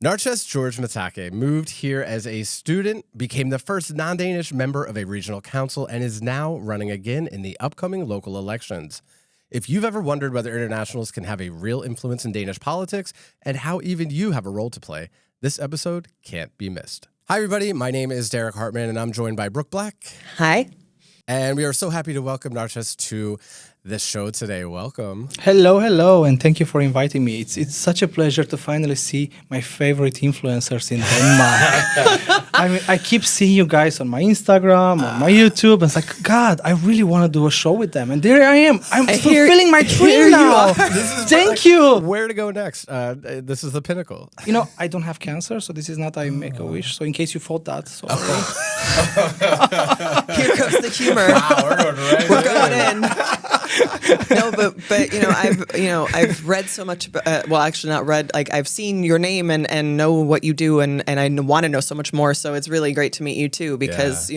Narcis George Matache moved here as a student, became the first non-Danish member of a regional council, and is now running again in the upcoming local elections. If you've ever wondered whether internationals can have a real influence in Danish politics and how even you have a role to play, this episode can't be missed. Hi, everybody. My name is Derek Hartman, and I'm joined by Brooke Black. Hi. And we are so happy to welcome Narcis to this show today. Welcome. Hello, and thank you for inviting me. It's such a pleasure to finally see my favorite influencers in Denmark. I mean, I keep seeing you guys on my Instagram, on my YouTube, and it's like, God, I really want to do a show with them. And there I am. I'm fulfilling my dream now. Thank you. Where to go next? This is the pinnacle. You know, I don't have cancer, so this is not I make a wish. So in case you thought that, sorry. Here comes the humor. Wow, we're going in. No, but I've read so much. Well, actually, not read. Like I've seen your name and know what you do, and I want to know so much more. So it's really great to meet you too, because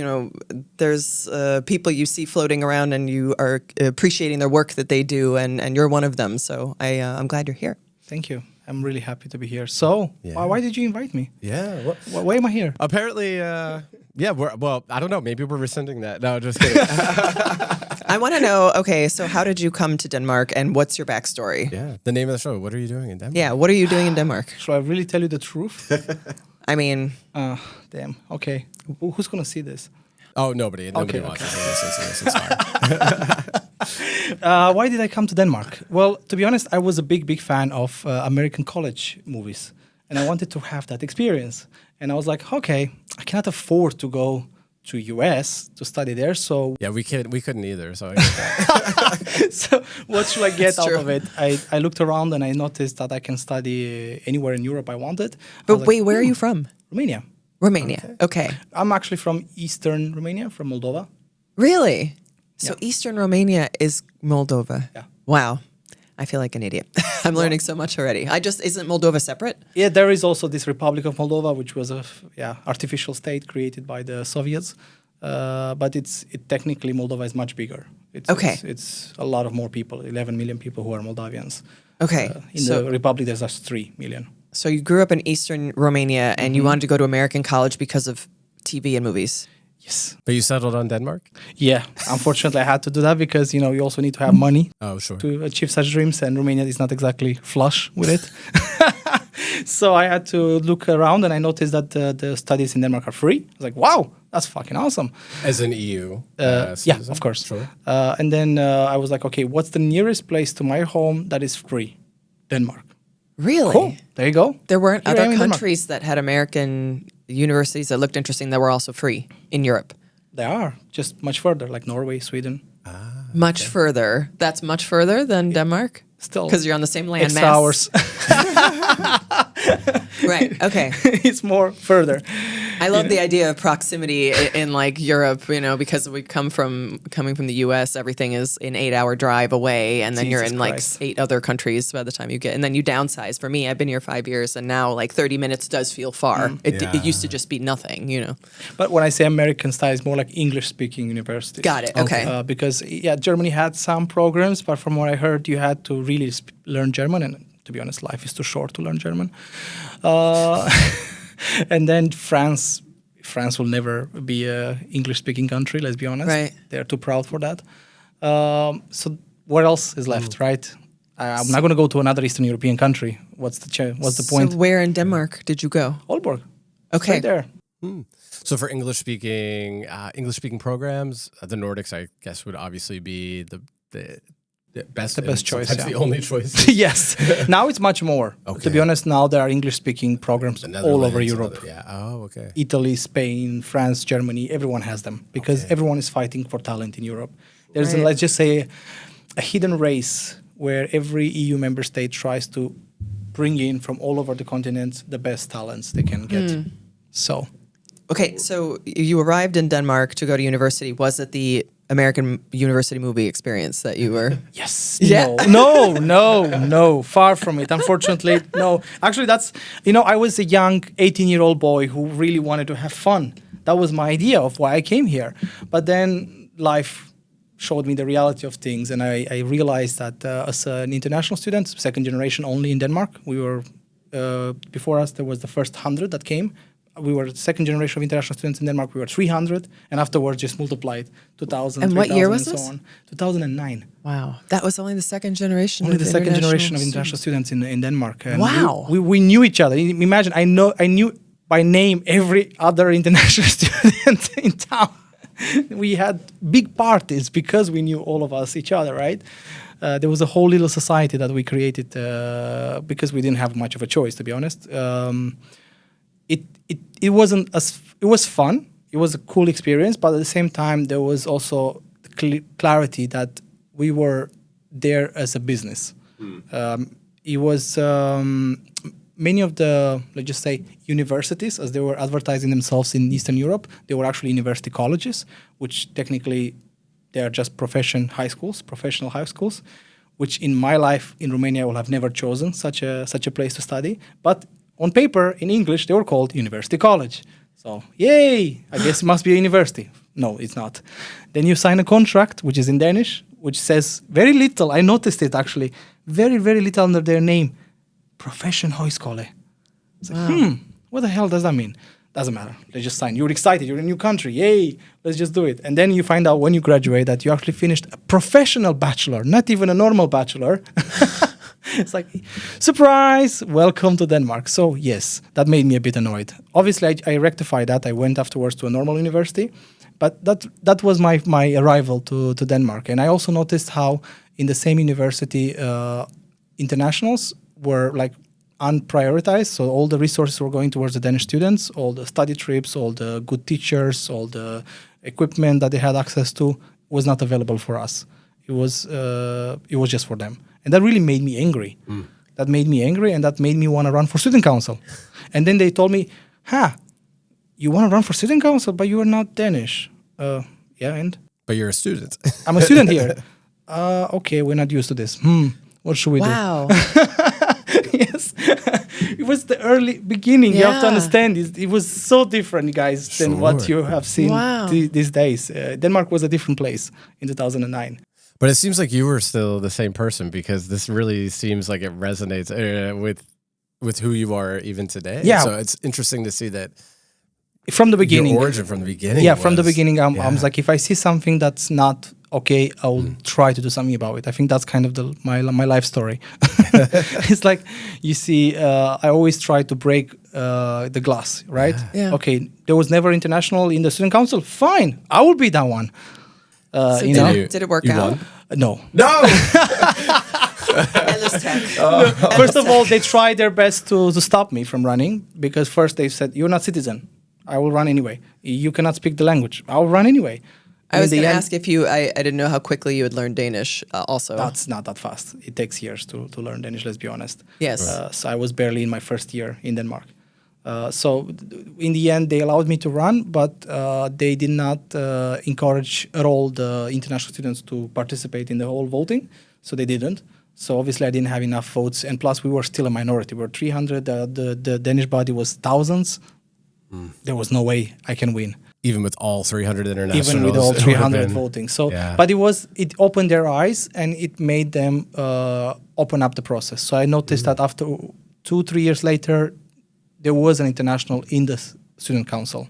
there's people you see floating around, and you are appreciating their work that they do, and you're one of them. So I'm glad you're here. Thank you. I'm really happy to be here. So, why did you invite me? Yeah. Why am I here? Apparently, well, I don't know. Maybe we're rescinding that. No, just kidding. I want to know, okay, so how did you come to Denmark, and what's your backstory? Yeah, the name of the show. What are you doing in Denmark? Yeah, what are you doing in Denmark? Should I really tell you the truth? I mean... damn. Okay. Who's going to see this? Oh, nobody watches this. It's fine. Why did I come to Denmark? Well, to be honest, I was a big fan of American college movies, and I wanted to have that experience. And I was like, okay, I cannot afford to go to US to study there, so... Yeah, we couldn't either, so I get that. So what should I get out of it? I looked around and I noticed that I can study anywhere in Europe I wanted. But wait, where are you from? Romania. Romania, okay. I'm actually from Eastern Romania, from Moldova. Really? So Eastern Romania is Moldova? Yeah. Wow. I feel like an idiot. I'm learning so much already. Isn't Moldova separate? Yeah, there is also this Republic of Moldova, which was a artificial state created by the Soviets. But technically Moldova is much bigger. It's a lot of more people, 11 million people who are Moldavians. Okay. In the Republic, there's just 3 million. So you grew up in Eastern Romania, and you wanted to go to American college because of TV and movies. Yes. But you settled on Denmark? Yeah. Unfortunately, I had to do that because, you also need to have money to achieve such dreams, and Romania is not exactly flush with it. So I had to look around, and I noticed that the studies in Denmark are free. I was like, wow, that's fucking awesome. As an EU yeah, of course. Sure. And then I was like, okay, what's the nearest place to my home that is free? Denmark. Really? Cool. There you go. There weren't other countries that had American universities that looked interesting that were also free in Europe? They are, just much further, like Norway, Sweden. Much further? That's much further than Denmark? Still. Because you're on the same land extra mass. hours. Right, okay. It's more further. I love the idea of proximity in like Europe, because we coming from the US, everything is an 8-hour drive away, and then you're in like 8 other countries by the time you get, and then you downsize. For me, I've been here 5 years, and now like 30 minutes does feel far. It used to just be nothing, But when I say American style, it's more like English-speaking universities. Got it, okay. Because, Germany had some programs, but from what I heard, you had to really learn German, and to be honest, life is too short to learn German. And then France will never be a English-speaking country, let's be honest. Right. They're too proud for that. So what else is left, right? I'm not going to go to another Eastern European country. What's the point? So where in Denmark did you go? Aalborg. Okay. Right there. So for English-speaking programs, the Nordics, I guess, would obviously be the best choice. That's the only choice. Yes. Now it's much more. Okay. To be honest, now there are English-speaking programs all over Europe. Oh, okay. Italy, Spain, France, Germany, everyone has them because everyone is fighting for talent in Europe. There's, let's just say, a hidden race where every EU member state tries to bring in from all over the continent the best talents they can get. So. Okay, so you arrived in Denmark to go to university. Was it the American university movie experience that you were? Yes. Yeah. No. Far from it. Unfortunately, no. Actually, that's, I was a young 18-year-old boy who really wanted to have fun. That was my idea of why I came here. But then life showed me the reality of things, and I realized that as an international student, second generation only in Denmark, we were before us, there was the first 100 that came. We were the second generation of international students in Denmark. We were 300, and afterwards just multiplied 2,000, And what 3,000, year was and this? so on. 2009. Wow. That was only the second generation. Only of the second generation of international international students in Denmark. And Wow. we knew each other. Imagine, I knew by name every other international student in town. We had big parties because we knew all of us, each other, right? There was a whole little society that we created because we didn't have much of a choice, to be honest. It was fun. It was a cool experience, but at the same time, there was also clarity that we were there as a business. It was many of the, let's just say, universities, as they were advertising themselves in Eastern Europe, they were actually university colleges, which technically they are just professional high schools, which in my life in Romania I will have never chosen such a place to study. But on paper, in English, they were called university college. So, yay! I guess it must be a university. No, it's not. Then you sign a contract, which is in Danish, which says very little. I noticed it actually. Very, very little under their name. Profession Højskole. It's like, what the hell does that mean? Doesn't matter. They just sign. You're excited. You're in a new country. Yay! Let's just do it. And then you find out when you graduate that you actually finished a professional bachelor, not even a normal bachelor. It's like, surprise, welcome to Denmark. So yes, that made me a bit annoyed. Obviously, I rectified that. I went afterwards to a normal university, but that was my arrival to Denmark. And I also noticed how in the same university, internationals were like unprioritized. So all the resources were going towards the Danish students, all the study trips, all the good teachers, all the equipment that they had access to was not available for us. It was just for them. And that really made me angry. That made me angry, and that made me want to run for student council. And then they told me, you want to run for student council, but you are not Danish. Yeah, and? But you're a student. I'm a student here. Okay, we're not used to this. What should we do? Wow. Yes. It was the early beginning. You have to understand. It was so different, guys, than what you have seen these days. Denmark was a different place in 2009. But it seems like you were still the same person, because this really seems like it resonates with who you are even today. Yeah. So it's interesting to see that from the beginning. Your origin from the beginning. Yeah, from the beginning, I was like, if I see something that's not okay, I will try to do something about it. I think that's kind of my life story. It's like, you see, I always try to break the glass, right? Yeah. Okay, there was never international in the student council. Fine, I will be that one. So you know? did it work out? No. First of all, they tried their best to stop me from running, because first they said, you're not citizen. I will run anyway. You cannot speak the language. I will run anyway. I was going to ask if I didn't know how quickly you would learn Danish also. That's not that fast. It takes years to learn Danish, let's be honest. Yes. So I was barely in my first year in Denmark. So in the end, they allowed me to run, but they did not encourage at all the international students to participate in the whole voting. So they didn't. So obviously I didn't have enough votes. And plus we were still a minority. We were 300. The Danish body was thousands. There was no way I can win. Even with all 300 internationals. Even with all 300 voting. So, but it opened their eyes, and it made them open up the process. So I noticed that after 2-3 years later, there was an international in the student council.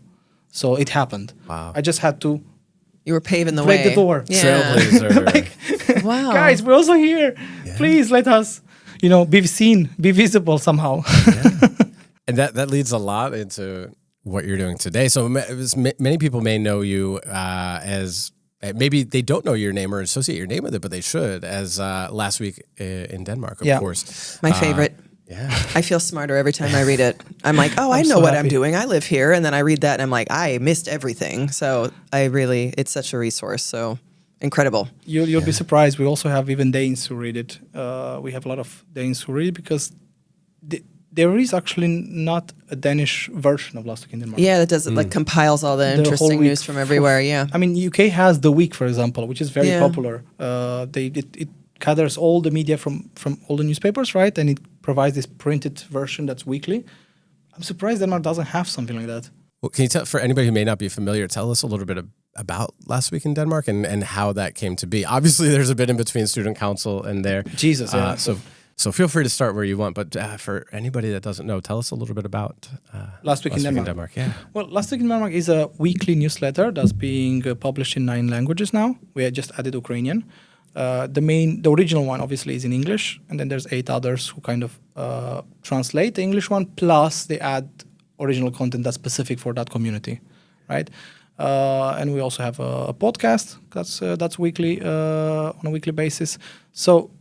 So it happened. Wow. I just had to... You were paving the break way. the door. Yeah. Trailblazer. Wow. Guys, we're also here. Yeah. Please let us, be seen, be visible somehow. And that leads a lot into what you're doing today. So many people may know you as, maybe they don't know your name or associate your name with it, but they should, as Last Week in Denmark, of course. My favorite. Yeah. I feel smarter every time I read it. I'm like, I know what I'm doing. I live here. And then I read that and I'm like, I missed everything. So it's such a resource. So incredible. You'll be surprised. We also have even Danes who read it. We have a lot of Danes who read it, because there is actually not a Danish version of Last Week in Denmark. Yeah, that does it compiles all the interesting news from everywhere. Yeah. I mean, UK has The Week, for example, which is very popular. It gathers all the media from all the newspapers, right? And it provides this printed version that's weekly. I'm surprised Denmark doesn't have something like that. Well, can you tell, for anybody who may not be familiar, tell us a little bit about Last Week in Denmark and how that came to be? Obviously, there's a bit in between student council and there. Jesus, yeah. So feel free to start where you want, but for anybody that doesn't know, tell us a little bit about Last Week in Denmark. Yeah. Well, Last Week in Denmark is a weekly newsletter that's being published in 9 languages now. We had just added Ukrainian. The original one obviously is in English, and then there's 8 others who kind of translate the English one, plus they add original content that's specific for that community, right? And we also have a podcast that's weekly on a weekly basis. So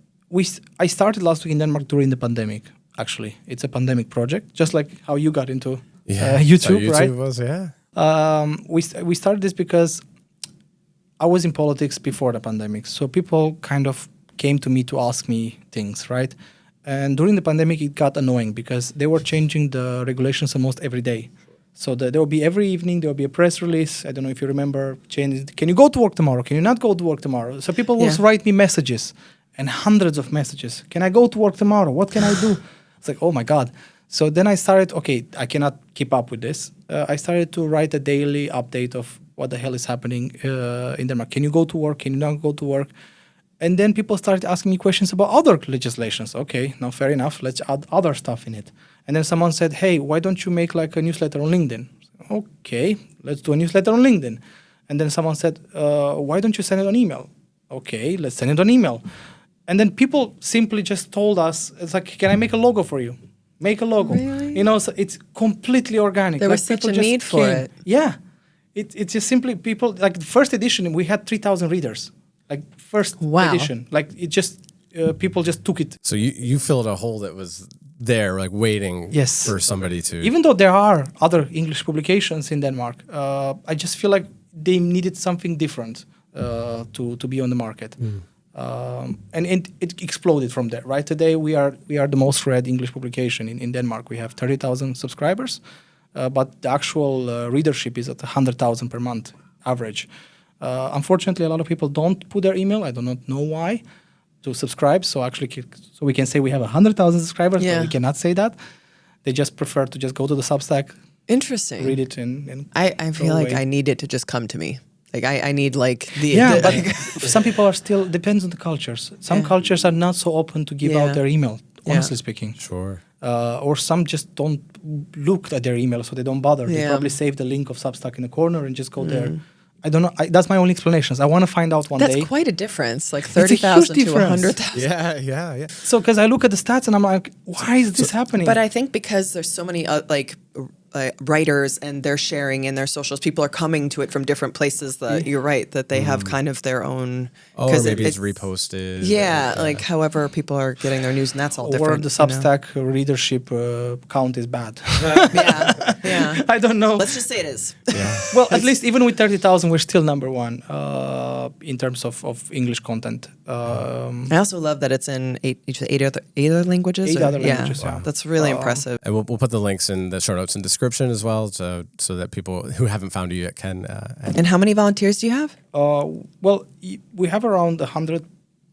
I started Last Week in Denmark during the pandemic. Actually, it's a pandemic project, just like how you got into YouTube, right? YouTube was, yeah. We started this because I was in politics before the pandemic, so people kind of came to me to ask me things, right? And during the pandemic, it got annoying because they were changing the regulations almost every day. So there will be every evening, there will be a press release. I don't know if you remember, can you go to work tomorrow? Can you not go to work tomorrow? So people will write me messages and hundreds of messages. Can I go to work tomorrow? What can I do? It's like, oh my God. So then I started, okay, I cannot keep up with this. I started to write a daily update of what the hell is happening in Denmark. Can you go to work? Can you not go to work? And then people started asking me questions about other legislations. Okay, now fair enough. Let's add other stuff in it. And then someone said, hey, why don't you make like a newsletter on LinkedIn? Okay, let's do a newsletter on LinkedIn. And then someone said, why don't you send it on email? Okay, let's send it on email. And then people simply just told us, it's like, can I make a logo for you? Make a logo. Really? You know, so it's completely organic. There was such a need for it. Yeah. It's just simply people, like the first edition, we had 3,000 readers. Like first edition. Like it just, people just took it. So you filled a hole that was there, like waiting for somebody to... Even though there are other English publications in Denmark, I just feel like they needed something different to be on the market. And it exploded from there, right? Today we are the most read English publication in Denmark. We have 30,000 subscribers, but the actual readership is at 100,000 per month average. Unfortunately, a lot of people don't put their email. I do not know why to subscribe. So we can say we have 100,000 subscribers, but we cannot say that. They just prefer to just go to the Substack. Interesting. Read it and I feel like I need it to just come to me. Like I need like the but some people are still depends on the cultures. Some cultures are not so open to give out their email. Honestly speaking, Sure. Or some just don't look at their email, so they don't bother. They probably save the link of Substack in the corner and just go there. I don't know. That's my only explanations. I want to find out one day. That's quite a difference, like 30,000 to 100,000. Yeah. So because I look at the stats and I'm like, why is this happening? But I think because there's so many writers and they're sharing in their socials, people are coming to it from different places. That you're right, that they have kind of their own. Or maybe it's reposted. Yeah, like however people are getting their news, and that's all different. Or the Substack readership count is bad. Yeah. I don't know. Let's just say it is. Yeah. Well, at least even with 30,000, we're still number one in terms of English content. I also love that it's in eight other languages. 8 other languages, yeah. That's really impressive. And we'll put the links in the show notes and description as well, so that people who haven't found you yet can. And how many volunteers do you have? Well, we have around 100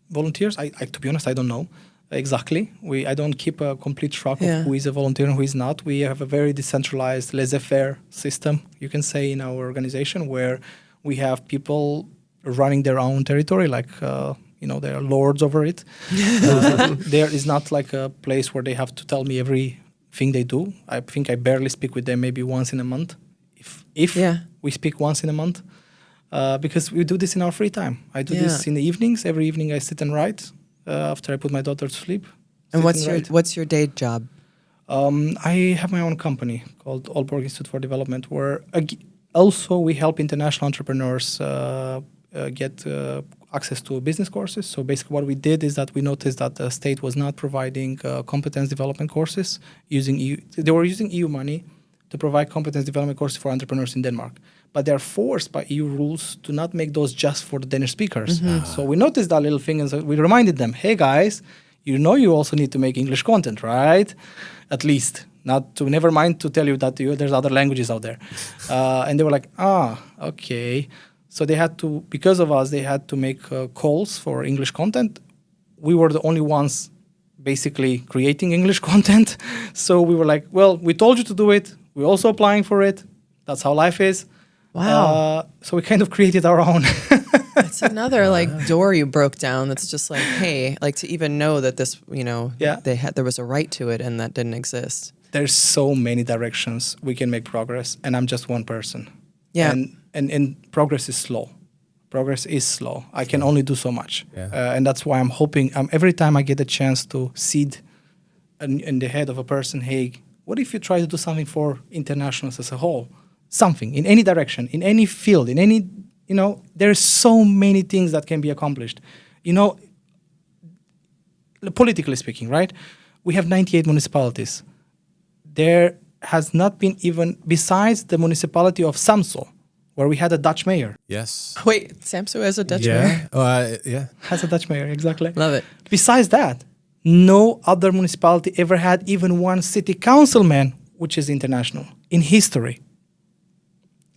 volunteers. I to be honest, I don't know exactly. I don't keep a complete track of who is a volunteer and who is not. We have a very decentralized, laissez-faire system, you can say, in our organization, where we have people running their own territory, like they are lords over it. There is not like a place where they have to tell me everything they do. I think I barely speak with them maybe once in a month, if we speak once in a month, because we do this in our free time. I do this in the evenings. Every evening I sit and write after I put my daughter to sleep. And what's your day job? I have my own company called Aalborg Institute for Development, where also we help international entrepreneurs get access to business courses. So basically what we did is that we noticed that the state was not providing competence development courses using EU. They were using EU money to provide competence development courses for entrepreneurs in Denmark. But they're forced by EU rules to not make those just for the Danish speakers. So we noticed that little thing and so we reminded them, hey guys, you also need to make English content, right? At least. Never mind to tell you that there's other languages out there. And they were like, okay. So they had to, because of us, they had to make calls for English content. We were the only ones basically creating English content. So we were like, well, we told you to do it. We're also applying for it. That's how life is. Wow. So we kind of created our own. It's another like door you broke down. That's just like, hey, like to even know that this, there was a right to it and that didn't exist. There's so many directions we can make progress, and I'm just one person. Yeah. And progress is slow. Progress is slow. I can only do so much. Yeah. And that's why I'm hoping every time I get a chance to seed in the head of a person, hey, what if you try to do something for internationals as a whole? Something in any direction, in any field, in any, there's so many things that can be accomplished. Politically speaking, right? We have 98 municipalities. There has not been even, besides the municipality of Samso, where we had a Dutch mayor. Yes. Wait, Samso has a Dutch mayor? Yeah. Has a Dutch mayor, exactly. Love it. Besides that, no other municipality ever had even one city councilman, which is international, in history.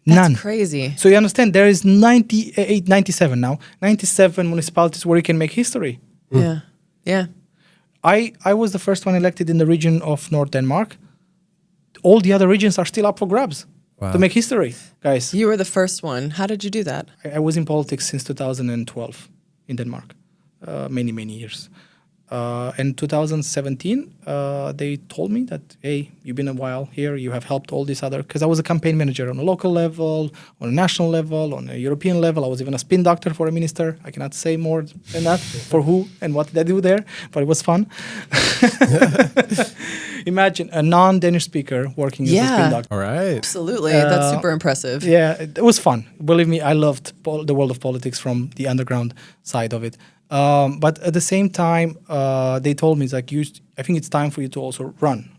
None. That's crazy. So you understand, there is 97 now, 97 municipalities where you can make history. Yeah. Yeah. I was the first one elected in the region of North Denmark. All the other regions are still up for grabs to make history, guys. You were the first one. How did you do that? I was in politics since 2012 in Denmark, many, many years. In 2017, they told me that, hey, you've been a while here, you have helped all these other, because I was a campaign manager on a local level, on a national level, on a European level. I was even a spin doctor for a minister. I cannot say more than that for who and what they do there, but it was fun. Imagine a non-Danish speaker working as a spin doctor. All right. Absolutely. That's super impressive. Yeah, it was fun. Believe me, I loved the world of politics from the underground side of it. But at the same time, they told me, I think it's time for you to also run,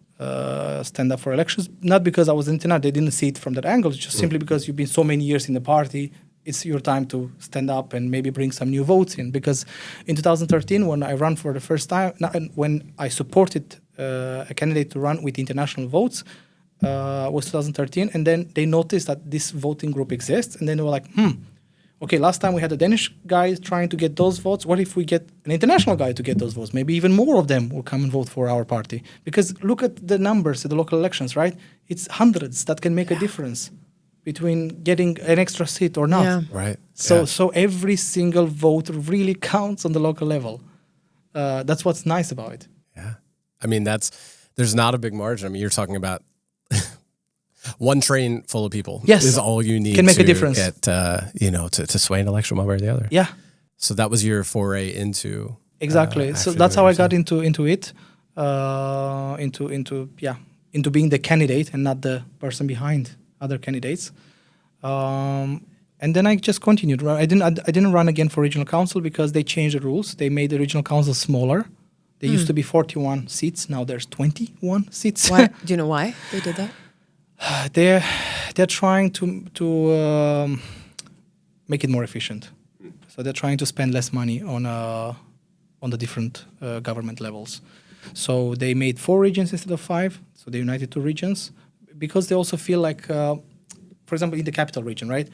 stand up for elections. Not because I was international, they didn't see it from that angle. It's just simply because you've been so many years in the party, it's your time to stand up and maybe bring some new votes in. Because in 2013, when I ran for the first time, when I supported a candidate to run with international votes, was 2013. And then they noticed that this voting group exists. And then they were like, okay, last time we had a Danish guy trying to get those votes. What if we get an international guy to get those votes? Maybe even more of them will come and vote for our party. Because look at the numbers at the local elections, right? It's hundreds that can make a difference between getting an extra seat or not. Yeah. Right. So every single vote really counts on the local level. That's what's nice about it. Yeah. I mean, there's not a big margin. I mean, you're talking about one train full of people is all you need can make to a difference. Get, to sway an election one way or the other. Yeah. So that was your foray into exactly. So that's how I got into it, into being the candidate and not the person behind other candidates. And then I just continued. I didn't run again for regional council because they changed the rules. They made the regional council smaller. There used to be 41 seats. Now there's 21 seats. Why? Do you know why they did that? They're trying to make it more efficient. So they're trying to spend less money on the different government levels. So they made 4 regions instead of 5. So they united 2 regions because they also feel like, for example, in the capital region, right?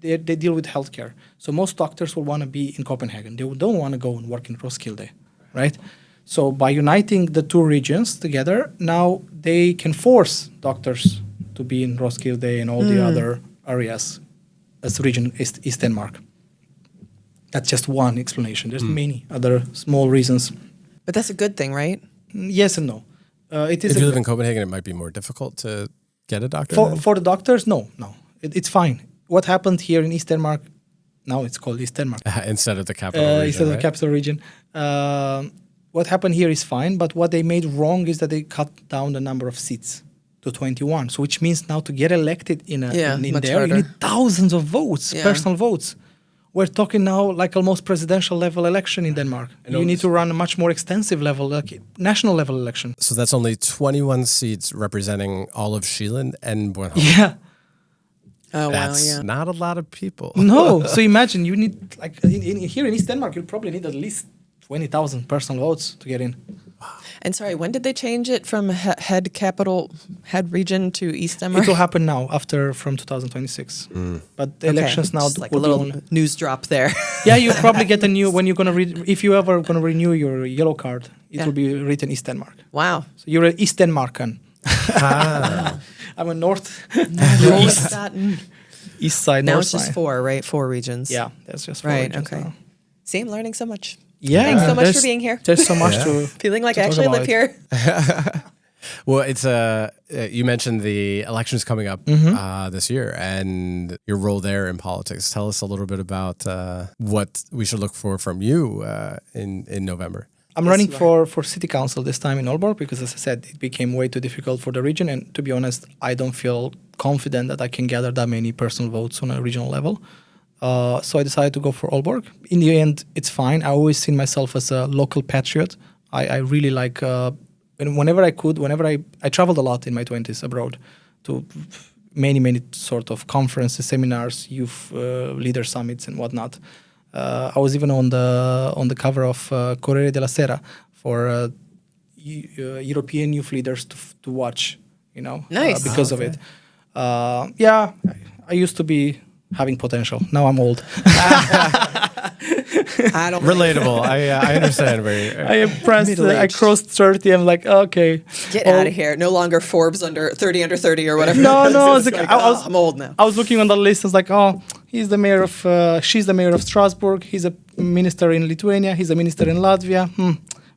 They deal with healthcare. So most doctors will want to be in Copenhagen. They don't want to go and work in Roskilde, right? So by uniting the 2 regions together, now they can force doctors to be in Roskilde and all the other areas as region East Denmark. That's just one explanation. There's many other small reasons. But that's a good thing, right? Yes and no. It is if you live in Copenhagen, it might be more difficult to get a doctor. For the doctors, no. It's fine. What happened here in East Denmark, now it's called East Denmark. Instead of the capital region, instead of right? the capital region. What happened here is fine, but what they made wrong is that they cut down the number of seats to 21. So which means now to get elected in there, you need thousands of votes, personal votes. We're talking now like almost presidential level election in Denmark. You need to run a much more extensive level, like national level election. So that's only 21 seats representing all of Sjælland and Bornholm. Yeah. Oh, That's not a lot of people. No. So imagine you need, like here in East Denmark, you probably need at least 20,000 personal votes to get in. And sorry, when did they change it from head region to East Denmark? It will happen now from 2026. But the elections now just like a little news drop there. Yeah, you probably get a new, when you're going to if you ever going to renew your yellow card, it will be written East Denmark. Wow. So you're an East Denmarkan. I'm a North. East. east side, Now north it's just side. 4, right? 4 regions. Yeah, that's just 4 Right. regions Okay. now. See, I'm learning so much. Yeah, Thanks so much for there's- being here. There's so much Yeah. to Feeling like to I talk actually about live it. here. Well, it's you mentioned the elections coming up this year and your role there in politics. Tell us a little bit about what we should look for from you in November. I'm Yes, running you for city council this time in Aalborg because, as I said, it became way too difficult for the region. And to be honest, I don't feel confident that I can gather that many personal votes on a regional level. So I decided to go for Aalborg. In the end, it's fine. I always seen myself as a local patriot. I really like, and whenever I could, I traveled a lot in my 20s abroad to many sort of conferences, seminars, youth leader summits and whatnot. I was even on the cover of Corriere della Sera for European youth leaders to watch, Nice. because of it. Yeah, I used to be having potential. Now I'm old. I don't Relatable. I understand where you're. I impressed. I Middle-aged. crossed 30. I'm like, okay. Get Well, out of here. No longer Forbes under 30 or whatever. No, no, It's it's like, like, I'm old now. I was looking on the list. I was like, oh, he's the mayor of, she's the mayor of Strasbourg. He's a minister in Lithuania. He's a minister in Latvia.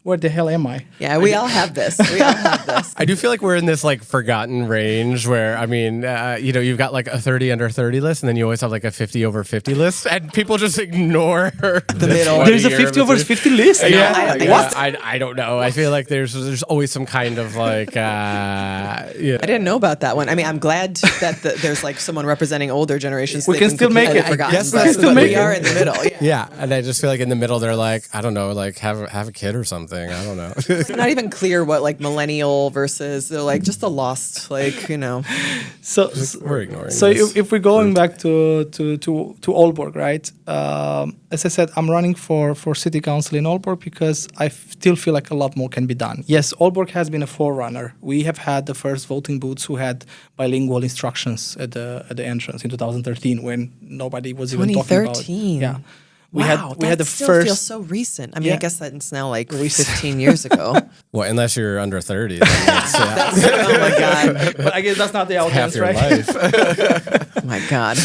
Where the hell am I? Yeah, we all have this. We all have this. I do feel like we're in this like forgotten range where, I mean, you've got like a 30 under 30 list and then you always have like a 50 over 50 list and people just ignore the middle. There's a 50 over 50 list? What? I don't know. I feel like there's always some kind of like, I didn't know about that one. I mean, I'm glad that there's like someone representing older generations. We They can still make completely it. forgotten, Yes, but- we can still but make we it. are in the middle. Yeah. yeah. And I just feel like in the middle, they're like, I don't know, like have a kid or something. I don't know. It's not even clear what like millennial versus they're like just a lost So We're ignoring So this if we're going back to Aalborg, right? As I said, I'm running for city council in Aalborg because I still feel like a lot more can be done. Yes, Aalborg has been a forerunner. We have had the first voting booths who had bilingual instructions at the entrance in 2013 when nobody was even talking about. 2013. Yeah. We Wow, had the still first. feels so recent. I mean, I Yeah. guess that's now like 15 years ago. Well, unless you're under 30, then it's Oh my god! But I guess that's not the half audience, your right? life. Oh my god!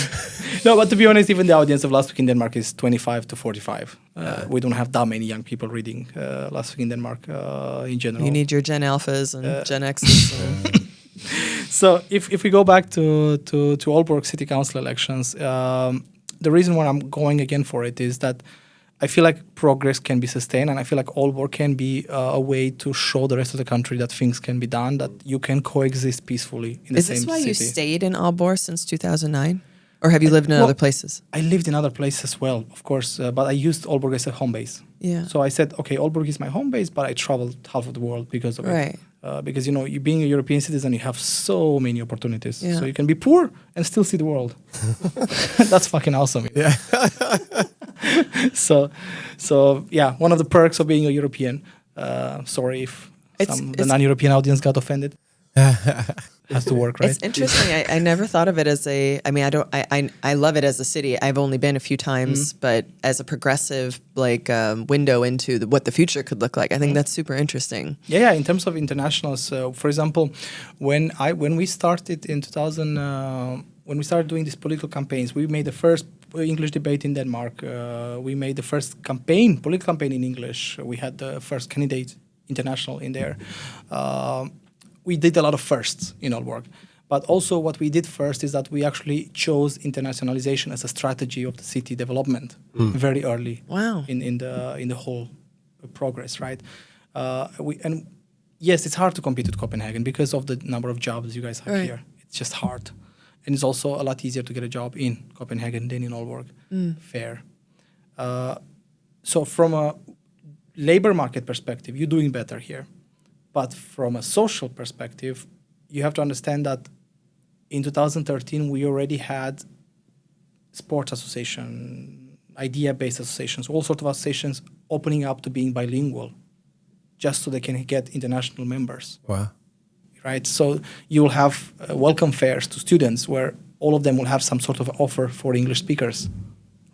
No, but to be honest, even the audience of Last Week in Denmark is 25 to 45. We don't have that many young people reading Last Week in Denmark in general. You need your Gen Alphas and Gen Xs. So if we go back to Aalborg City Council elections, the reason why I'm going again for it is that I feel like progress can be sustained, and I feel like Aalborg can be a way to show the rest of the country that things can be done, that you can coexist peacefully in the Is same this why city. you stayed in Aalborg since 2009, or have you lived in other places? I lived in other places as well, of course, but I used Aalborg as a home base. Yeah. So I said, okay, Aalborg is my home base, but I traveled half of the world because of Right. it. Because, you being a European citizen, you have so many opportunities. Yeah. So you can be poor and still see the world. That's fucking awesome. Yeah. So yeah, one of the perks of being a European. Sorry if the it's- non-European audience got offended. Has to work, right? It's interesting. I never thought of it as a. I mean, I love it as a city. I've only been a few times, but as a progressive window into what the future could look like, I think that's super interesting. Yeah. In terms of internationals, for example, when we started in 2000, when we started doing these political campaigns, we made the first English debate in Denmark. We made the first political campaign in English. We had the first candidate international in there. We did a lot of firsts in Aalborg. But also what we did first is that we actually chose internationalization as a strategy of the city development very early. Wow. In the whole progress, right? And yes, it's hard to compete with Copenhagen because of the number of jobs you guys have Right. here. It's just hard. And it's also a lot easier to get a job in Copenhagen than in Aalborg. Fair. So from a labor market perspective, you're doing better here. But from a social perspective, you have to understand that in 2013, we already had sports association, idea-based associations, all sorts of associations opening up to being bilingual, just so they can get international members. Wow. Right? So you will have welcome fairs to students where all of them will have some sort of offer for English speakers,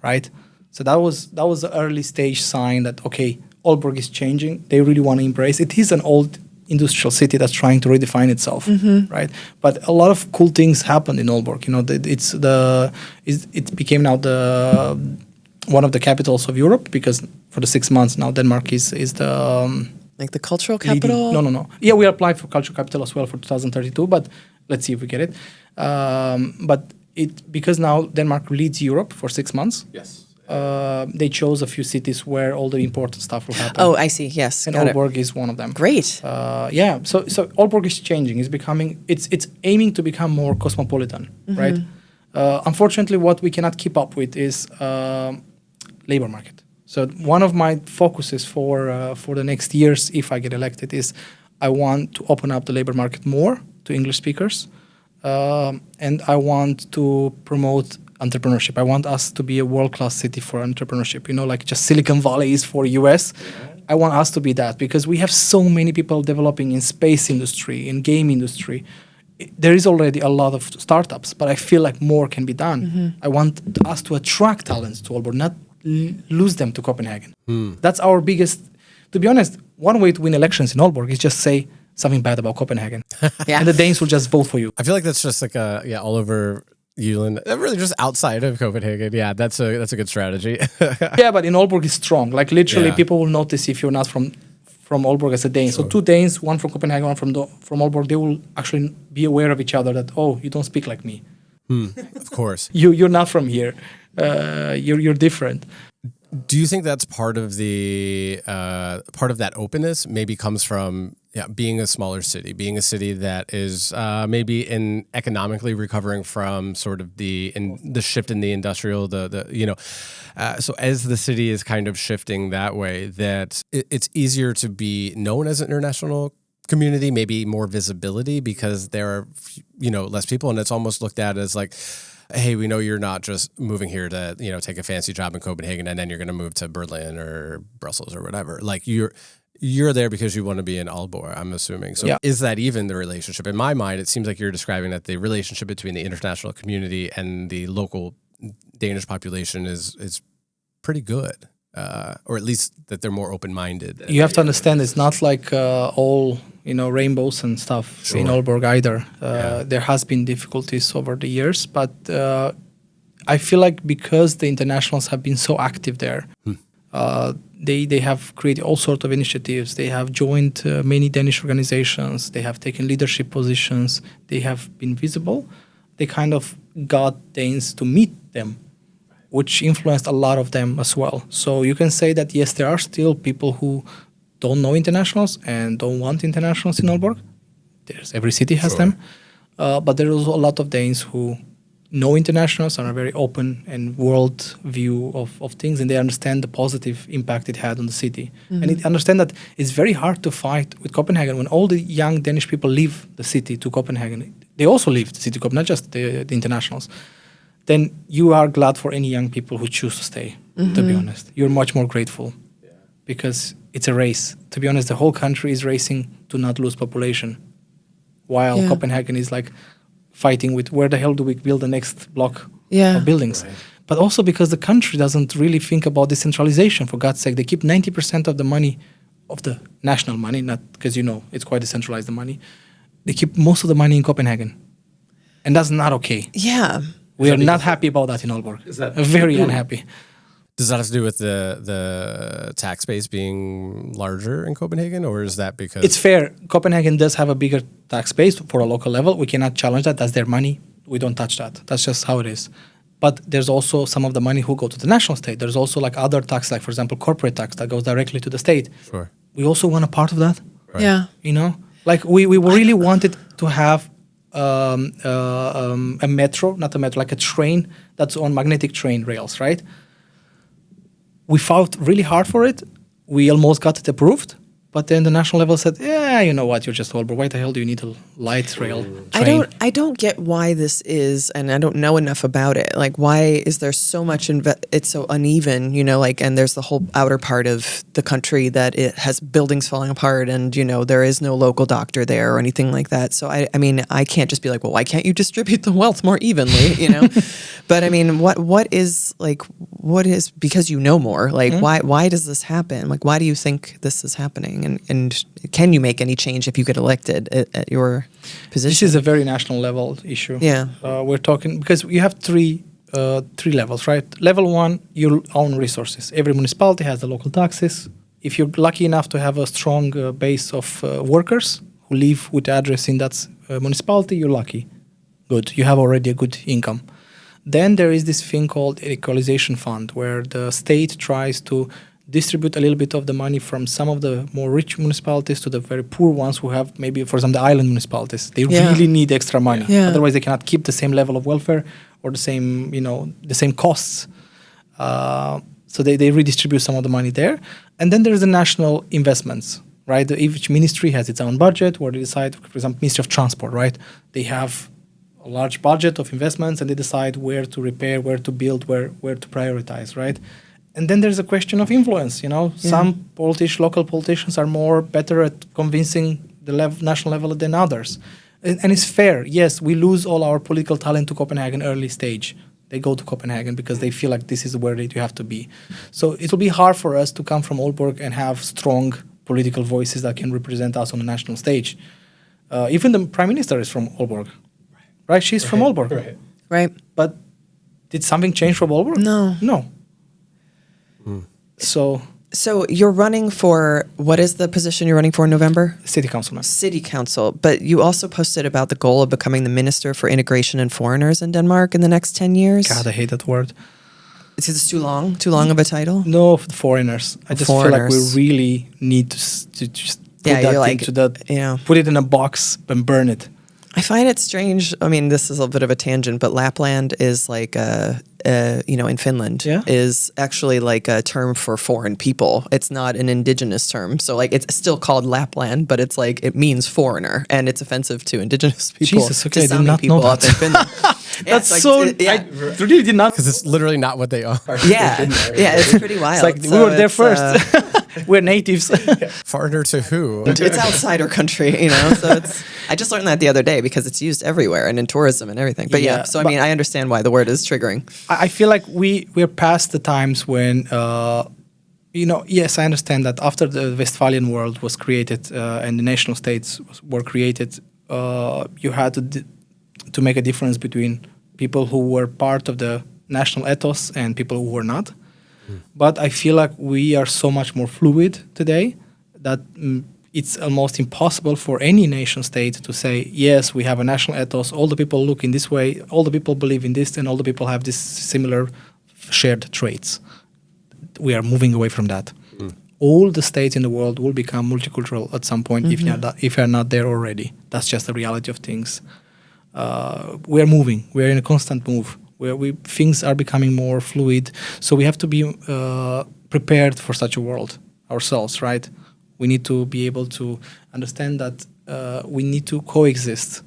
right? So that was the early stage sign that, okay, Aalborg is changing. They really want to embrace. It is an old industrial city that's trying to redefine itself, right? But a lot of cool things happened in Aalborg. You know, it became now one of the capitals of Europe, because for the 6 months now Denmark is the like the cultural capital. No. Yeah, we applied for cultural capital as well for 2032, but let's see if we get it. But because now Denmark leads Europe for 6 months. Yes. They chose a few cities where all the important stuff will happen. Oh, I see. Yes, and got it. Aalborg is one of them. Great. So Aalborg is changing. It's aiming to become more cosmopolitan, right? Unfortunately, what we cannot keep up with is labor market. So one of my focuses for the next years, if I get elected, is I want to open up the labor market more to English speakers, and I want to promote entrepreneurship. I want us to be a world-class city for entrepreneurship. You know, like just Silicon Valley is for US. I want us to be that, because we have so many people developing in space industry, in game industry. There is already a lot of startups, but I feel like more can be done. I want us to attract talents to Aalborg, not lose them to Copenhagen. That's our biggest. To be honest, one way to win elections in Aalborg is just say something bad about Copenhagen, and the Danes will just vote for you. I feel like that's just like all over Jylland, really just outside of Copenhagen. Yeah, that's a good strategy. Yeah, but in Aalborg is strong. Like literally, people will notice if you're not from Aalborg as a Dane. Sure. So 2 Danes, one from Copenhagen, one from Aalborg, they will actually be aware of each other. That you don't speak like me. Of course, you're not from here. You're different. Do you think that's part of that openness maybe comes from being a smaller city, being a city that is maybe economically recovering from sort of the shift in the industrial, so as the city is kind of shifting that way, that it's easier to be known as an international community, maybe more visibility because there are less people, and it's almost looked at as like, hey, we know you're not just moving here to, take a fancy job in Copenhagen and then you're going to move to Berlin or Brussels or whatever. Like you're there because you want to be in Aalborg, I'm assuming. So is that even the relationship? In my mind, it seems like you're describing that the relationship between the international community and the local Danish population is pretty good. Or at least that they're more open-minded. You have to understand it's not like all rainbows and stuff in Aalborg either. There has been difficulties over the years, but I feel like because the internationals have been so active there, they have created all sorts of initiatives. They have joined many Danish organizations. They have taken leadership positions. They have been visible. They kind of got Danes to meet them, which influenced a lot of them as well. So you can say that, yes, there are still people who don't know internationals and don't want internationals in Aalborg. Every city has them. But there is also a lot of Danes who know internationals and are very open and world view of things, and they understand the positive impact it had on the city. And they understand that it's very hard to fight with Copenhagen when all the young Danish people leave the city to Copenhagen. They also leave the city to Copenhagen, not just the internationals. Then you are glad for any young people who choose to stay, to be honest. You're much more grateful because it's a race. To be honest, the whole country is racing to not lose population, while Copenhagen is like fighting with where the hell do we build the next block of buildings. Right. But also because the country doesn't really think about decentralization, for God's sake. They keep 90% of the money, of the national money, not because, it's quite decentralized, the money. They keep most of the money in Copenhagen. And that's not okay. Yeah. We are not happy about that in Aalborg. Is that very unhappy? Does that have to do with the tax base being larger in Copenhagen, or is that because... It's fair. Copenhagen does have a bigger tax base for a local level. We cannot challenge that. That's their money. We don't touch that. That's just how it is. But there's also some of the money who go to the national state. There's also like other tax, like for example, corporate tax that goes directly to the state. Sure. We also want a part of that. Right. Yeah. Like we really wanted to have a metro, not a metro, like a train that's on magnetic train rails, right? We fought really hard for it. We almost got it approved. But then the national level said, you know what, you're just Aalborg. Why the hell do you need a light rail train? I don't get why this is, and I don't know enough about it. Like, why is there so much, it's so uneven, and there's the whole outer part of the country that it has buildings falling apart and, there is no local doctor there or anything like that. So, I mean, I can't just be like, well, why can't you distribute the wealth more evenly, But, I mean, what is, because you know more, like, why does this happen? Like, why do you think this is happening? doing, and can you make any change if you get elected at your position? This is a very national level issue. Yeah. We're talking because you have three levels, right? Level 1, your own resources. Every municipality has the local taxes. If you're lucky enough to have a strong base of workers who live with the address in that municipality, you're lucky. Good. You have already a good income. Then there is this thing called equalization fund, where the state tries to distribute a little bit of the money from some of the more rich municipalities to the very poor ones who have maybe, for example, the island municipalities. They really need extra money. Yeah. Otherwise, they cannot keep the same level of welfare or the same costs. So they redistribute some of the money there. And then there's the national investments, right? Each ministry has its own budget where they decide, for example, Ministry of Transport, right? They have a large budget of investments and they decide where to repair, where to build, where to prioritize, right? And then there's a question of influence, Some local politicians are better at convincing the national level than others. And it's fair. Yes, we lose all our political talent to Copenhagen early stage. They go to Copenhagen because they feel like this is where you have to be. So it will be hard for us to come from Aalborg and have strong political voices that can represent us on the national stage. Even the prime minister is from Aalborg, right? She's from Aalborg. Right. But did something change from Aalborg? No. So you're running for, what is the position you're running for in November? City councilman. City council. But you also posted about the goal of becoming the Minister for Integration and Foreigners in Denmark in the next 10 years. God, I hate that word. Is this too long of a title? No, for the foreigners. I just feel like we really need to just put it in a box and burn it. I find it strange. I mean, this is a bit of a tangent, but Lapland is like in Finland is actually like a term for foreign people. It's not an indigenous term. So like it's still called Lapland, but it's like it means foreigner, and it's offensive to indigenous people. Jesus, okay, to I did not people know up in Finland. I really did not. Because it's literally not what they are. Yeah, it's pretty wild. It's like we were there first. We're natives. Foreigner to who? It's outside our country, So I just learned that the other day because it's used everywhere and in tourism and everything. But I mean, I understand why the word is triggering. I feel like we're past the times when, yes, I understand that after the Westphalian world was created and the nation states were created, you had to make a difference between people who were part of the national ethos and people who were not. But I feel like we are so much more fluid today that it's almost impossible for any nation state to say, yes, we have a national ethos, all the people look in this way, all the people believe in this, and all the people have this similar shared traits. We are moving away from that. All the states in the world will become multicultural at some point if you're not there already. That's just the reality of things. We are moving. We are in a constant move. Things are becoming more fluid, so we have to be prepared for such a world ourselves, right? We need to be able to understand that we need to coexist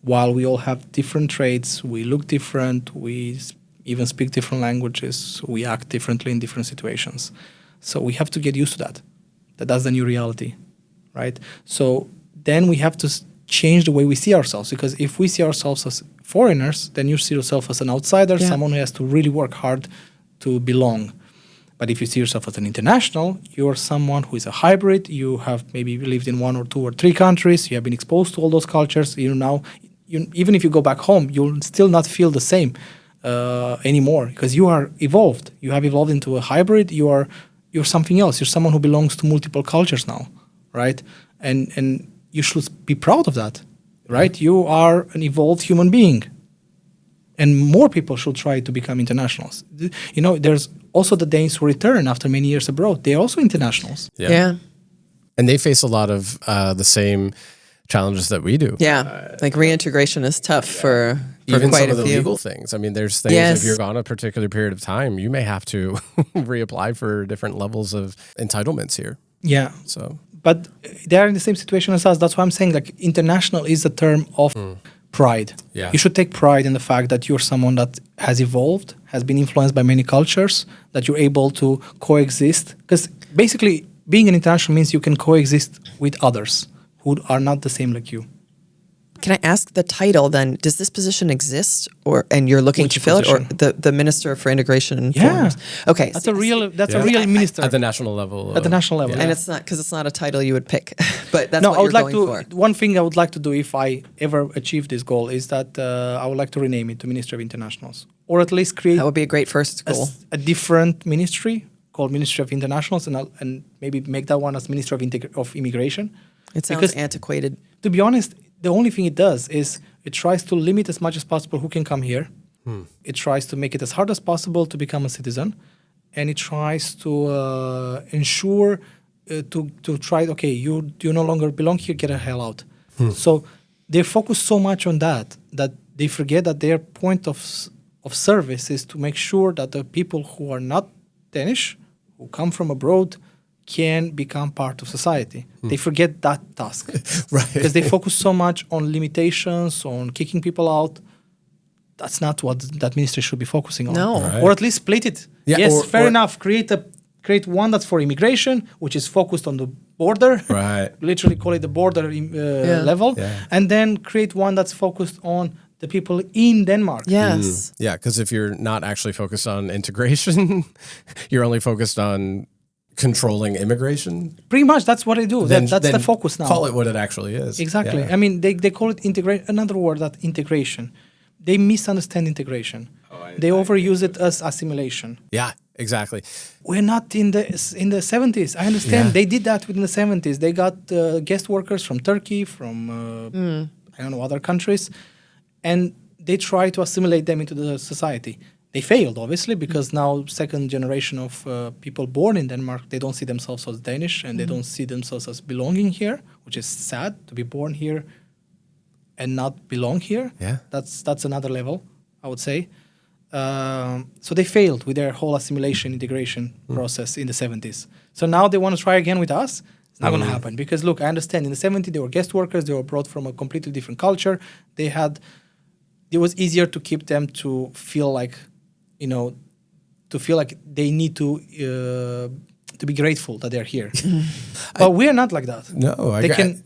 while we all have different traits, we look different, we even speak different languages, we act differently in different situations. So we have to get used to that. That's the new reality, right? So then we have to change the way we see ourselves, because if we see ourselves as foreigners, then you see yourself as an outsider, someone who has to really work hard to belong. But if you see yourself as an international, you're someone who is a hybrid. You have maybe lived in 1 or 2 or 3 countries. You have been exposed to all those cultures. Even if you go back home, you'll still not feel the same anymore, because you are evolved. You have evolved into a hybrid. You're something else. You're someone who belongs to multiple cultures now, right? And you should be proud of that, right? You are an evolved human being. And more people should try to become internationals. There's also the Danes who return after many years abroad. They're also internationals. Yeah. And they face a lot of the same challenges that we do. Yeah. Like reintegration is tough for even quite some of the a few legal things. I mean, there's things if you're gone a particular period of time, you may have to reapply for different levels of entitlements here. Yeah. So, but they are in the same situation as us. That's why I'm saying like international is a term of pride. Yeah. You should take pride in the fact that you're someone that has evolved, has been influenced by many cultures, that you're able to coexist. Because basically being an international means you can coexist with others who are not the same like you. Can I ask the title then? Does this position exist, and you're looking Which to fill position? it, or the Minister for Integration and Yeah. Foreigners? Okay, That's so- a real Yeah. minister At the national level. at the national level. and yeah. it's not because it's not a title you would pick, but that's No, what I you're would like going to. for. One thing I would like to do if I ever achieve this goal is that I would like to rename it to Ministry of Internationals, or at least create That would be a great first goal. a different ministry called Ministry of Internationals, and maybe make that one as Ministry of Immigration. It sounds because- antiquated. To be honest, the only thing it does is it tries to limit as much as possible who can come here. It tries to make it as hard as possible to become a citizen, and it tries to ensure to try. Okay, you no longer belong here. Get the hell out. So they focus so much on that they forget that their point of service is to make sure that the people who are not Danish, who come from abroad, can become part of society. They forget that task. Right. Because they focus so much on limitations, on kicking people out. That's not what that ministry should be focusing on. No. Right. Or at least split it. Yeah, Yes, or- fair or- enough. Create one that's for immigration, which is focused on the border. Right. Literally call it the border level. Yeah. And then create one that's focused on the people in Denmark. Yes. Yeah, because if you're not actually focused on integration, you're only focused on controlling immigration. Pretty much that's what they do. That's then the focus now. Call it what it actually is. Exactly. Yeah. I mean, they call it integration. Another word, that integration. They misunderstand integration. They overuse it as assimilation. Yeah, exactly. We're not in the 70s. I understand. Yeah. They did that within the 70s. They got guest workers from Turkey, from I don't know, other countries, and they try to assimilate them into the society. They failed, obviously, because now second generation of people born in Denmark, they don't see themselves as Danish, and they don't see themselves as belonging here, which is sad to be born here and not belong here. Yeah. That's another level, I would say. So they failed with their whole assimilation integration process in the 70s. So now they want to try again with us. It's not going to happen because look, I understand in the 70s they were guest workers. They were brought from a completely different culture. It was easier to keep them to feel like, they need to be grateful that they're here. But we're not like that. No, They can-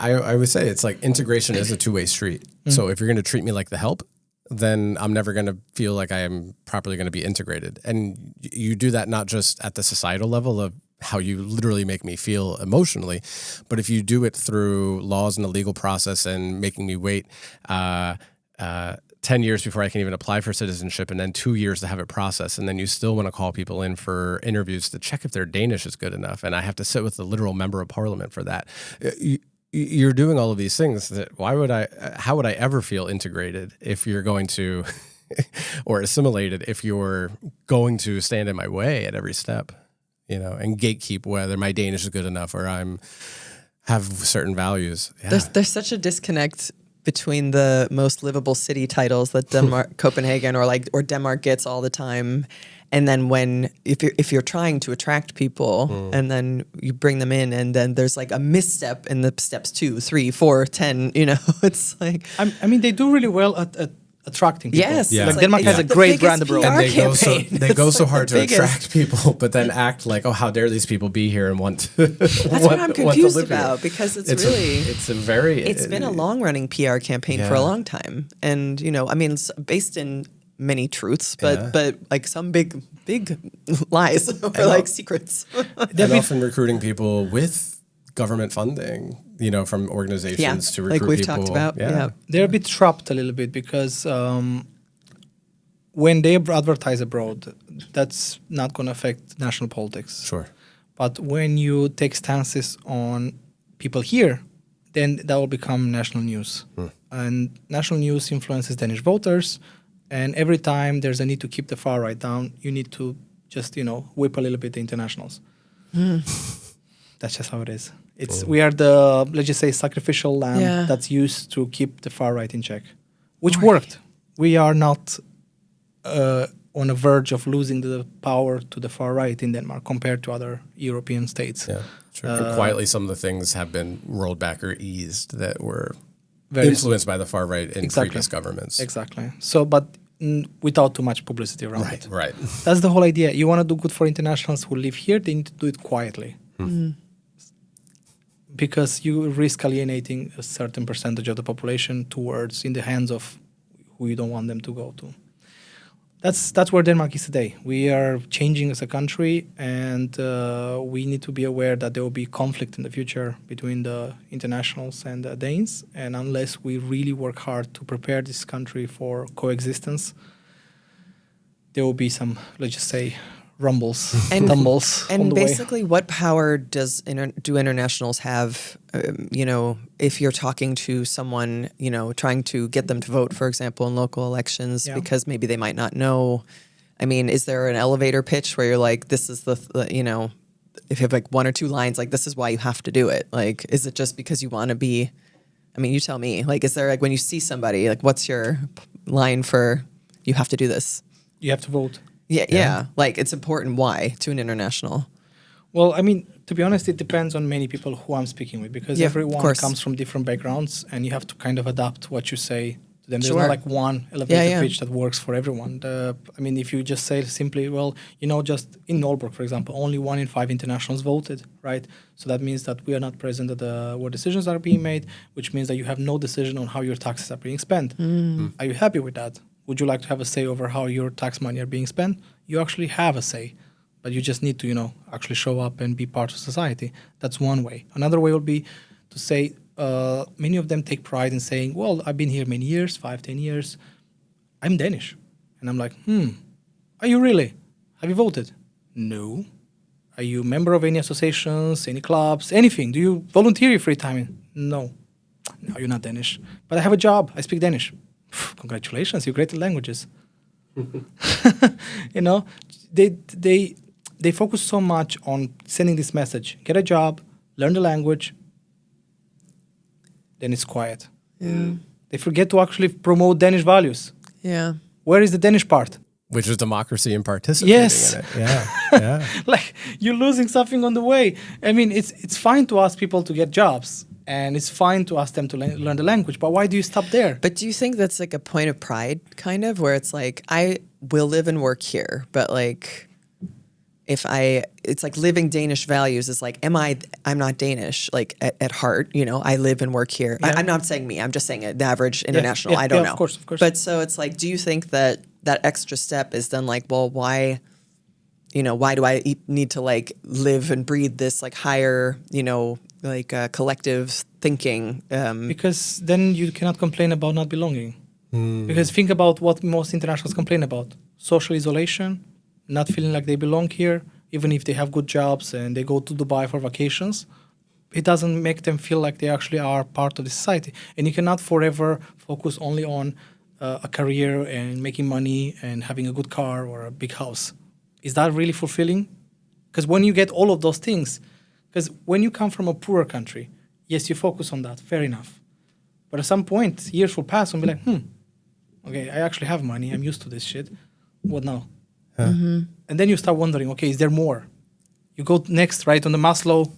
I would say it's like integration is a two-way street. So if you're going to treat me like the help, then I'm never going to feel like I am properly going to be integrated. And you do that not just at the societal level of how you literally make me feel emotionally, but if you do it through laws and the legal process and making me wait 10 years before I can even apply for citizenship and then 2 years to have it processed, and then you still want to call people in for interviews to check if their Danish is good enough, and I have to sit with the literal member of parliament for that. You're doing all of these things that how would I ever feel integrated if you're going to or assimilated if you're going to stand in my way at every step, and gatekeep whether my Danish is good enough or have certain values. Yeah. There's such a disconnect between the most livable city titles that Denmark, Copenhagen, or Denmark gets all the time, and then if you're trying to attract people, and then you bring them in, and then there's like a misstep in the steps 2, 3, 4, 10. It's like I mean, they do really well at attracting people. yes, Yeah. it's Like Denmark has a the great biggest brand abroad. PR And campaign. they go It's so like hard the to biggest. attract people, but then act like, oh, how dare these people be here and want to. That's what I'm confused about because it's been a long running PR campaign for a Yeah. long time, and it's based in many truths, but like some big lies or like secrets. And often recruiting people with government funding, from organizations to recruit like we've people. talked about. Yeah. They're a bit trapped a little bit because when they advertise abroad, that's not going to affect national politics. Sure. But when you take stances on people here, then that will become national news. And national news influences Danish voters. And every time there's a need to keep the far right down, you need to just, whip a little bit the internationals. That's just how it is. We are the, let's just say, sacrificial lamb that's used to keep the far right in check, which worked. We are not on the verge of losing the power to the far right in Denmark compared to other European states. Yeah, sure. And quietly, some of the things have been rolled back or eased that were Very influenced by the far right in previous governments. Exactly. So, but without too much publicity around it. Right. That's the whole idea. You want to do good for internationals who live here, they need to do it quietly. because you risk alienating a certain percentage of the population towards in the hands of who you don't want them to go to. That's where Denmark is today. We are changing as a country, and we need to be aware that there will be conflict in the future between the internationals and the Danes. And unless we really work hard to prepare this country for coexistence, there will be some, let's just say, rumbles, tumbles on And the way. basically, what power do internationals have? If you're talking to someone, trying to get them to vote, for example, in local elections, Yeah. because maybe they might not know. I mean, is there an elevator pitch where you're like, this is if you have like one or two lines, like this is why you have to do it? Like, is it just because you want to be? I mean, you tell me. Like, is there like when you see somebody, like, what's your line for you have to do this? You have to vote. Yeah. Like, it's important. Why to an international? Well, I mean, to be honest, it depends on many people who I'm speaking with, because Yeah, of everyone course. comes from different backgrounds, and you have to kind of adapt what you say to them. There's Sure. not like one elevator Yeah. pitch that works for everyone. I mean, if you just say simply, well, just in Aalborg, for example, only 1 in 5 internationals voted, right? So that means that we are not present at where decisions are being made, which means that you have no decision on how your taxes are being spent. Are you happy with that? Would you like to have a say over how your tax money are being spent? You actually have a say, but you just need to, actually show up and be part of society. That's one way. Another way would be to say, many of them take pride in saying, well, I've been here many years, 5, 10 years. I'm Danish. And I'm like, are you really? Have you voted? No. Are you a member of any associations, any clubs, anything? Do you volunteer your free time? No. No, you're not Danish. But I have a job. I speak Danish. Congratulations, you're great at languages. They focus so much on sending this message: get a job, learn the language, then it's quiet. Yeah. They forget to actually promote Danish values. Yeah. Where is the Danish part? Which is democracy and participating Yes. in it. Yeah. Like, you're losing something on the way. I mean, it's fine to ask people to get jobs, and it's fine to ask them to learn the language, but why do you stop there? But do you think that's like a point of pride, kind of, where it's like, I will live and work here, but like, it's like living Danish values is like, I'm not Danish, like at heart, I live and work here. Yeah. I'm not saying me, I'm just saying the average international, yeah, I don't yeah, know. of course. But so it's like, do you think that extra step is then like, well, why do I need to like live and breathe this like higher, collective thinking? Because then you cannot complain about not belonging. Because think about what most internationals complain about: social isolation, not feeling like they belong here, even if they have good jobs and they go to Dubai for vacations. It doesn't make them feel like they actually are part of the society. And you cannot forever focus only on a career and making money and having a good car or a big house. Is that really fulfilling? Because when you get all of those things, because when you come from a poorer country, yes, you focus on that, fair enough. But at some point, years will pass and be like, okay, I actually have money, I'm used to this shit. What now? And then you start wondering, okay, is there more? You go next, right, on the Maslow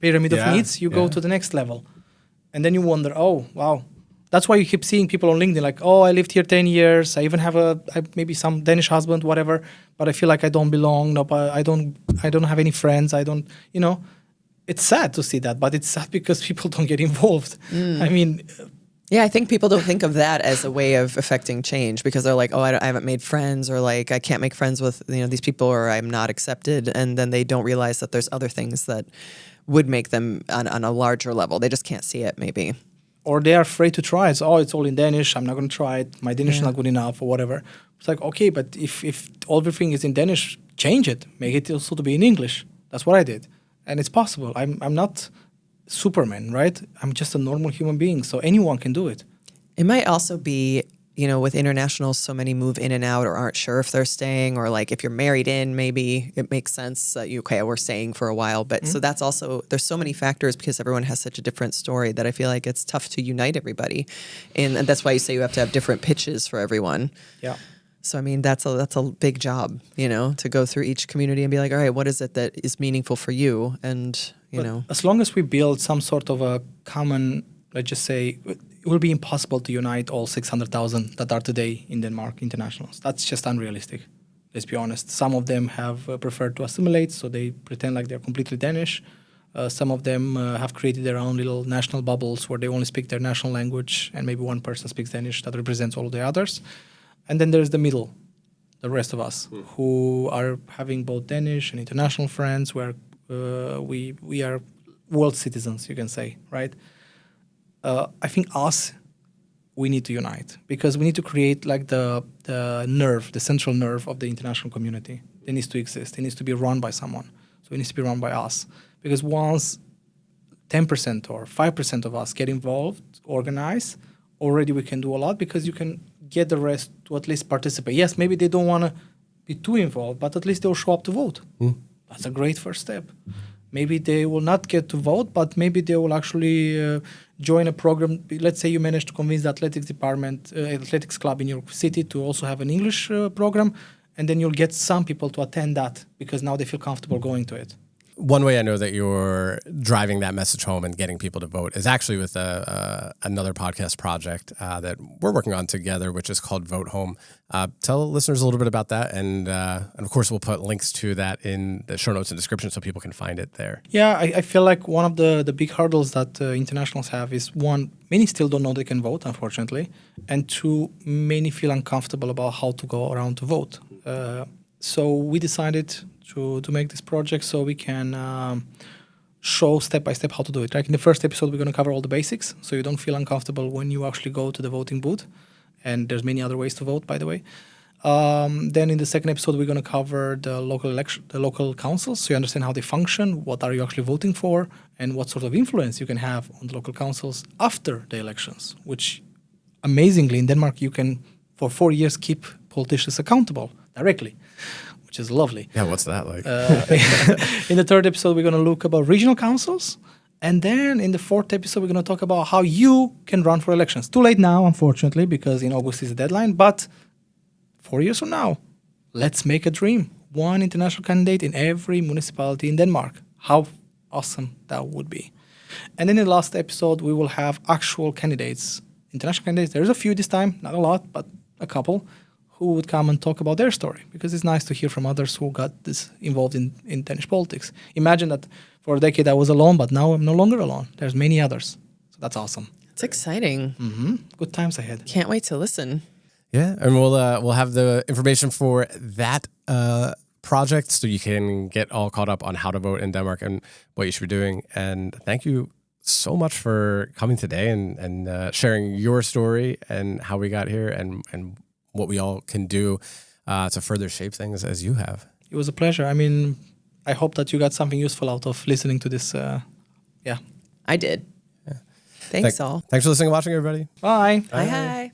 pyramid of needs, you go to the next level. And then you wonder, oh, wow. That's why you keep seeing people on LinkedIn like, oh, I lived here 10 years. I even have maybe some Danish husband, whatever, but I feel like I don't belong. No, but I don't have any friends. I don't, it's sad to see that, but it's sad because people don't get involved. I mean, yeah, I think people don't think of that as a way of affecting change because they're like, oh, I haven't made friends, or like I can't make friends with these people, or I'm not accepted, and then they don't realize that there's other things that would make them on a larger level. They just can't see it, maybe. Or they are afraid to try it. It's all in Danish. I'm not going to try it. My Danish is not good enough, or whatever. It's like, okay, but if everything is in Danish, change it. Make it also to be in English. That's what I did, and it's possible. I'm not Superman, right? I'm just a normal human being, so anyone can do it. It might also be, with internationals, so many move in and out or aren't sure if they're staying, or like if you're married in, maybe it makes sense that we're staying for a while. But so that's also, there's so many factors because everyone has such a different story that I feel like it's tough to unite everybody. And that's why you say you have to have different pitches for everyone. Yeah. So, I mean, that's a big job, to go through each community and be like, all right, what is it that is meaningful for you? And, As long as we build some sort of a common, let's just say, it will be impossible to unite all 600,000 that are today in Denmark internationals. That's just unrealistic. Let's be honest. Some of them have preferred to assimilate, so they pretend like they're completely Danish. Some of them have created their own little national bubbles where they only speak their national language, and maybe one person speaks Danish that represents all the others. And then there's the middle, the rest of us, who are having both Danish and international friends, where we are world citizens, you can say, right? I think we need to unite, because we need to create like the nerve, the central nerve of the international community. It needs to exist. It needs to be run by someone. So it needs to be run by us. Because once 10% or 5% of us get involved, organize, already we can do a lot, because you can get the rest to at least participate. Yes, maybe they don't want to be too involved, but at least they'll show up to vote. That's a great first step. Maybe they will not get to vote, but maybe they will actually join a program. Let's say you manage to convince the athletics department, athletics club in your city to also have an English program, and then you'll get some people to attend that because now they feel comfortable going to it. One way I know that you're driving that message home and getting people to vote is actually with another podcast project that we're working on together, which is called Vote Home. Tell listeners a little bit about that, and of course we'll put links to that in the show notes and description so people can find it there. Yeah, I feel like one of the big hurdles that internationals have is, one, many still don't know they can vote, unfortunately, and two, many feel uncomfortable about how to go around to vote. So we decided to make this project so we can show step by step how to do it. Like in the first episode, we're going to cover all the basics, so you don't feel uncomfortable when you actually go to the voting booth. And there's many other ways to vote, by the way. Then in the second episode, we're going to cover the local councils, so you understand how they function, what are you actually voting for, and what sort of influence you can have on the local councils after the elections, which amazingly in Denmark, you can, for 4 years, keep politicians accountable directly, which is lovely. Yeah, what's that like? In the third episode, we're going to look about regional councils. And then in the fourth episode, we're going to talk about how you can run for elections. Too late now, unfortunately, because in August is the deadline. But 4 years from now, let's make a dream. One international candidate in every municipality in Denmark. How awesome that would be. And then in the last episode, we will have actual candidates, international candidates. There's a few this time, not a lot, but a couple, who would come and talk about their story, because it's nice to hear from others who got this involved in Danish politics. Imagine that for a decade I was alone, but now I'm no longer alone. There's many others. So that's awesome. It's exciting. Mm-hmm. Good times ahead. Can't wait to listen. Yeah, and we'll have the information for that project so you can get all caught up on how to vote in Denmark and what you should be doing. And thank you so much for coming today and sharing your story and how we got here and what we all can do to further shape things as you have. It was a pleasure. I mean, I hope that you got something useful out of listening to this. I did. Yeah. Thanks all. Thanks for listening and watching, everybody. Bye. Bye.